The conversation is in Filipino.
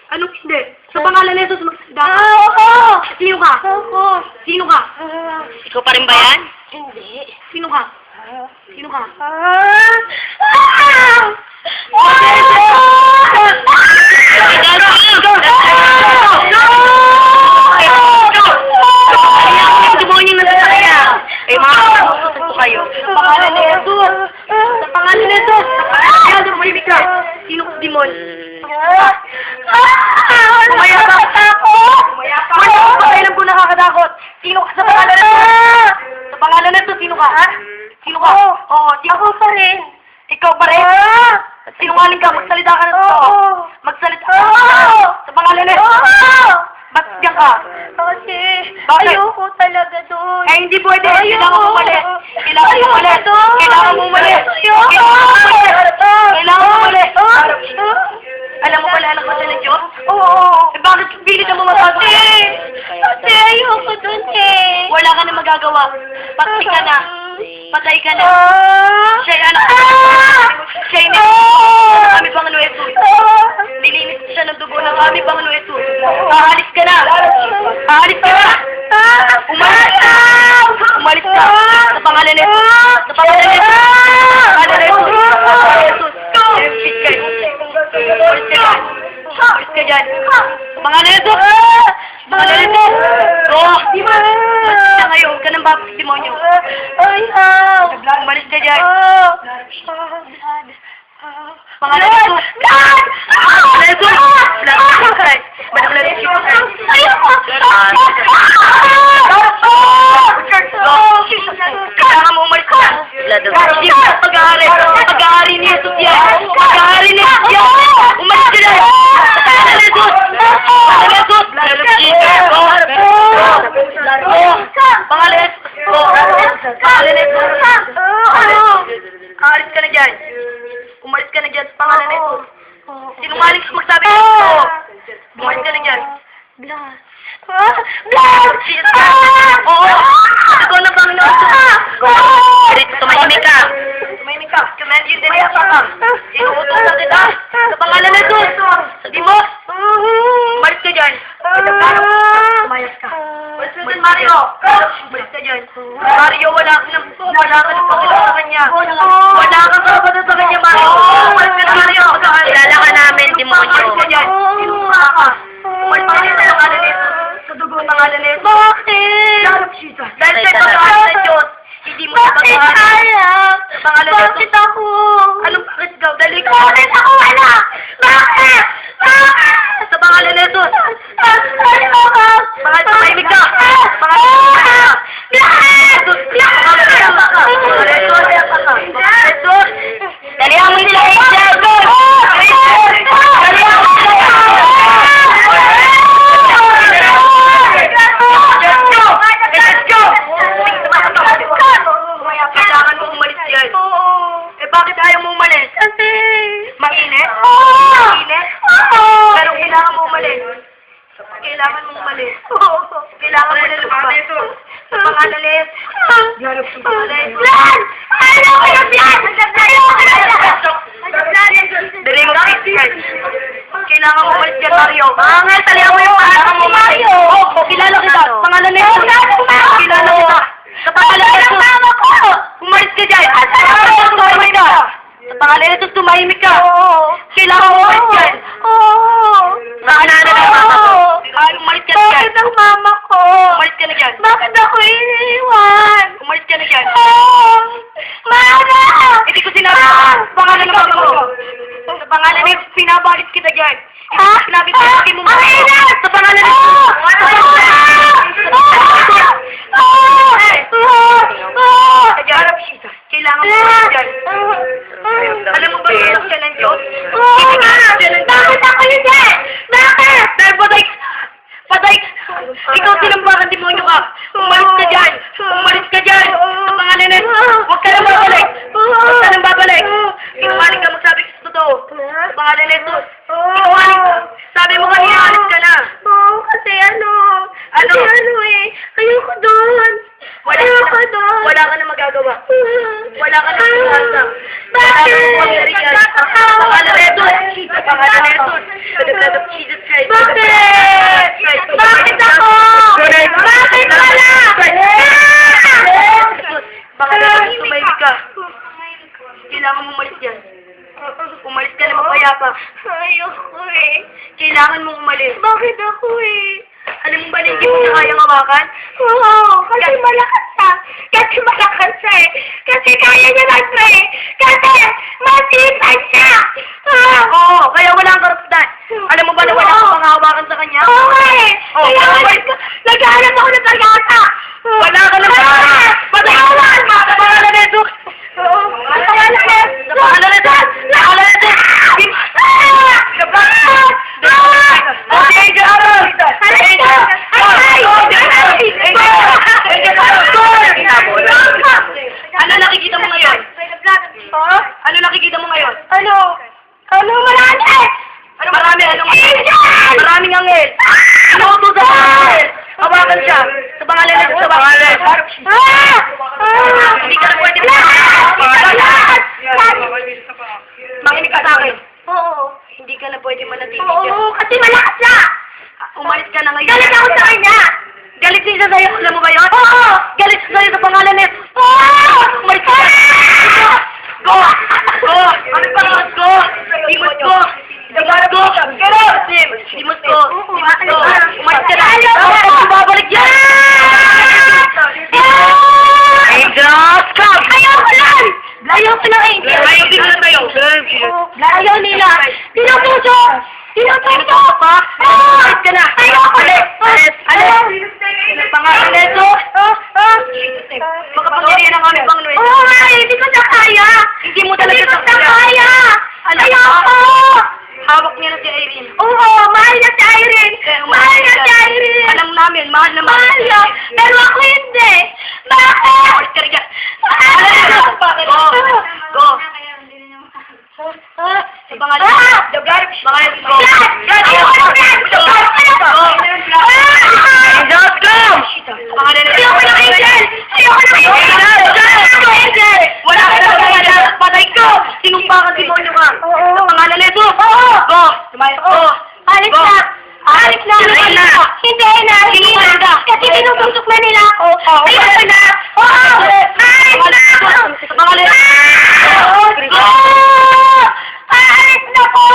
Anong hindi? Sa pangalan ni Jesus, magsalita ka. Ako! Sino ka? Ako! Sino ka? Ikaw pa rin ba yan? Hindi. Sino ka? Sino ka? Demonyo na sa kanya. Eh, makakasusunod ko kayo. Sa pangalan ni Jesus. Sa pangalan ni Jesus. Kaya dumahimik ka. Sino ka, demon? Umaya ka. Umaya ka. Kailan po nakakatakot? Sino ka sa pangalan ni Jesus? Sa pangalan ni Jesus, sino ka? Sino ka? Oo, sino Ako pa rin. Ikaw pa rin? Sinungaling ka, magsalita ka na totoo. Magsalita ka. Sa pangalan ni Jesus. Ba't diyan ka? Kasi Bakit? ayoko talaga doon. Eh, hindi pwede. Kailangan mo umalis. Kailangan mo umalis. Kailangan mo umalis. Ayoko. Kailangan mo umalis. Alam mo pala, anak ko sa Diyos? Oo. Eh, bakit pilit mo magagawa? Kasi ayoko doon eh. Wala ka na magagawa. Patay ka na. Patay ka na. Siya'y anak ko. Siya'y kami pang Jesus. Nilinis siya ng dugo ng kami pang Jesus. Aalis ka na. Aalis ka na. Umalis ka. Umalis ka. Sa pangalan ni Jesus. Sa pangalan ni Jesus. Sa pangalan ni Jesus. Sa pangalan ni Jesus. Empit ka. Umalis ka dyan. Umalis ka dyan. Sa pangalan ni Jesus. Sa pangalan ni Jesus. Oo. Umalis ka ngayon. Huwag ka ng babas, demonyo. Umalis ka dyan. Pangalan ni Jesus. Pangalan ni Jesus. Madam na rin kailangan mo umalis ka. Hindi ka pag-aari. Pag-aari ni Jesus yan. Pag-aari ni Jesus yan. Umalis ka na. Pangalan ni Jesus. Pangalan ni Jesus. Pangalan ni Jesus. Pangalan ni Jesus. Aalis ka na dyan. Umalis ka na dyan sa pangalan ni Jesus. Sinungaling ka magsabi ka. Umalis ka na dyan. Oo. Ikaw na Panginoon. Tumahimik ka. Tumahimik ka. Kumain yun din niya ka. Inuutos na kita. Sa pangalan ni Jesus. Di mo. Umalis ka dyan. Umayas ka. Umalis ka dyan, Mario. Umalis ka dyan. Mario, wala ka ng pagkakita sa kanya. Wala ka kapatid sa kanya, Mario. Umalis ka na, Mario. Kilala ka namin, demonyo. Umalis ka dyan. Sinunga ka. Umalis ka dyan sa pangalan ni Jesus. Sa dugo ng pangalan ni Jesus. Bakit? Dahil sa pag-aaral sa Diyos, hindi mo na Bakit pag-aaral. alam? Sa pangalan ni Bakit Jesus. ako? Anong bakit daw? Dahil ikaw. Bakit ako wala? Bakit? Sa pangalan ni Jesus. Ayoko. Pangalan, tumahimik ka. Pangalan, tumahimik ka. Jesus. Pangalan ni Jesus. Pangalan ni Jesus. Jesus. Dalihan mo sila, Jesus. Dalihan mo sila. Kailangan mo umalis yan. Eh, bakit ayaw mo umalis? Kasi... Mainit? Oo. Mainit? Pero kailangan mo umalis. Kailangan mo umalis. Kailangan mo na lumabas. Sa pangalan ni Jesus. Sa pangalan ni Jesus. Ayoko yung yan! Ayoko yung Dali mo Christian. Kailangan mo umalis yan, Mario. Talihan mo yung pangalan mo, Mario. Oo, kilala kita. Sa pangalan ni Jesus. Kilala kita. Sa pangalan ni Jesus. Umalis ka dyan. Tumahimik ka. Sa pangalan ni Jesus, tumahimik ka. Kailangan mo umalis dyan. Naalala ng mama ko. Umalis ka na dyan. Bakit ang mama ko? Umalis ka na dyan. Bakit ako iniiwan? Umalis ka na dyan. Mama! Hindi ko sinabi. Sa pangalan ng mama ko. Sa pangalan ni Jesus, pinabalis kita dyan. Hindi ko sinabi ko. Hindi mo Sa pangalan ni Jesus. Sa pangalan ni Jesus. Kailangan mo umalis dyan. Alam mo ba yung siya ng Diyos? Bakit ako hindi? Bakit? Dahil patay! Patay! Ikaw sinambahan demonyo ka! Umalis ka dyan! Umalis ka dyan! Sa pangalan na! Huwag ka nang babalik! Huwag ka nang babalik! Sinungaling ka, magsabi ka sa totoo! Sa pangalan na ito! Sinungaling ka! Sabi mo kanina, alis ka na! Oo, kasi ano? Kasi ano eh? Ayoko doon! Ayoko doon! Wala ka na magagawa! Wala ka na magagawa! Bakit? Wala ka na magagawa! Sa pangalan na ito! pangalan na Jesus. Sa the blood of Jesus Christ. Bakit? Bakit ako? Bakit wala? Pangalan na Jesus, tumahimik ka. Kailangan mo umalis dyan. Umalis ka na mapayapa. Ayoko eh. Kailangan mong umalis. Bakit ako eh? Alam mo ba na hindi mo na kayang hawakan? Oo, kasi malakas siya. Kasi malakas siya eh. Kasi kaya niya mag-pray. Kasi matipad siya. Oo, kaya wala kang karapatan. Alam mo ba na wala kang panghawakan sa kanya? Oo eh. Oo, Naghahanap ako ng pag-asa. Wala ka na ba? Pag-awan! Pangalan na Jesus! Oo, ang pangalan na Jesus! Pangalan na Jesus! Pangalan na Jesus! Okay, Jarol! Ano nakikita mo ngayon? Ano nakikita mo ngayon? Ano? Ano marami? Ano marami? Anong Angel! maraming anghel? Inuutos sa anghel! Hawakan siya! Sa pangalan na sa pangalan! Hindi ka na pwede makinig ka sa akin. Oo. Hindi ka na pwede manatili dyan. Oo, kasi malakas siya. Umalis ka na ngayon. Galit ako sa kanya. Galit siya sa'yo. Alam mo ba yun? Oo. Galit siya sa'yo sa pangalan na Oo. Umalis ka na! Go! Go! Ano pa? Go! Dimos ko! Dimos ko! Dimos ko! Dimos ko! Umalis ka na! Babalik yan! Angels, come! Ayoko lang! Ayoko ng angel. Ayaw din na tayo. Ayaw nila. Tinutuso! Tinutuso! Pa? Umalis ka na! Ayoko lang! Pangalan na ito? Makapangyarihan ang aming Panginoon. Oo nga, hindi ko na kaya. Hindi mo talaga Hindi ko sa na kaya. Ayoko! Hawak niya na si Irene. Oo, mahal na si Irene. Mahal na si Irene. Alam namin, mahal na mahal. Mahal na. Pero ako hindi. Bakit? Umalis ka rin ka. Go. Go. Sa pangalan. Jogar. Pangalan. Go. Ayoko na yan. Angels, come! Pangalan na. Ayoko ng angel. Ayoko ng angel. Wala ka na pangalan. Patay ko. Sinumpa ka, demonyo ka. Oo. Sa pangalan na ito. Oo. Go. Sumayo. Oo. Alis Go. na. Alis na. Sinungaling na. Hindi na. Sinungaling ka. Kasi tinutungsok na nila ako. Oo. Ayoko na. Oo. Alis na. Sa pangalan. Oo. Alis na po.